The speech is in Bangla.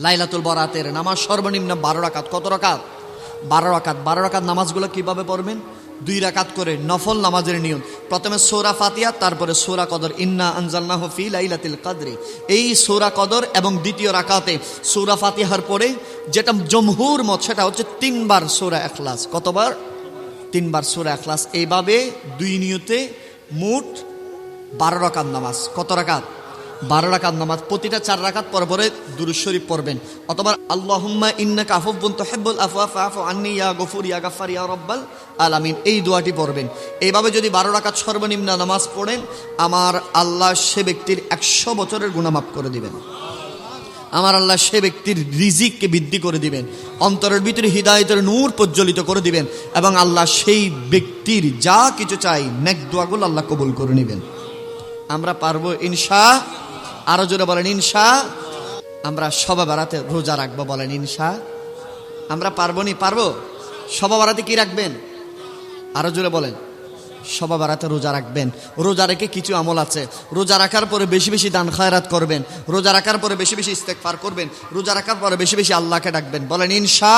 লাইলাতুল বরাতের নামাজ সর্বনিম্ন 12 রাকাত। কত রাকাত? 12 রাকাত। 12 রাকাত নামাজগুলো কিভাবে পড়বেন? 2 রাকাত করে নফল নামাজের নিয়ম। প্রথমে সূরা ফাতিহা, তারপরে সূরা কদর, ইন্না আনজালনাহু ফি লাইলাতিল কদরি। এই সূরা কদর এবং দ্বিতীয় রাকাতে সূরা ফাতিহার পরে যেটা জমহুর মত, সেটা হচ্ছে 3 বার সূরা ইখলাস। কতবার? 3 বার সূরা ইখলাস। এইভাবে 2 নিয়তে মোট 12 রাকাত নামাজ। কত রাকাত? 12 রাকাত নামাজ। প্রতিটা 4 রাকাত পর পরে দুরূদ শরীফ পড়বেন, অথবা আল্লাহুম্মা ইন্নাকা আফুবুন তুহিব্বুল আফওয়া ফাআফু আন্নী ইয়া গফুর ইয়া গাফফার ইয়া রাব্বাল আলামিন, এই দোয়াটি পড়বেন। এইভাবে যদি 12 রাকাত সর্বনিম্ন নামাজ পড়েন, আমার আল্লাহ সে ব্যক্তির 100 বছরের গুনাহ মাফ করে দিবেন। আমার আল্লাহ সে ব্যক্তির রিজিককে বৃদ্ধি করে দিবেন, অন্তরের ভিতরে হিদায়াতের নূর প্রজ্বলিত করে দিবেন, এবং আল্লাহ সেই ব্যক্তির যা কিছু চাই নেক দোয়াগুলো আল্লাহ কবুল করে নেবেন। আমরা পারবো ইনশা। আরো জোরে বলেন ইনশা। আমরা শবে বারাতে রোজা রাখবো, বলেন ইনশা। আমরা পারবো নি? পারবো। শবে বারাতে কি রাখবেন? আরো জোরে বলেন। শবে বারাতে রোজা রাখবেন। রোজা রেখে কিছু আমল আছে। রোজা রাখার পরে বেশি বেশি দান খায়রাত করবেন, রোজা রাখার পরে বেশি বেশি ইস্তেগফার করবেন, রোজা রাখার পরে বেশি বেশি আল্লাহকে ডাকবেন, বলেন ইনশা।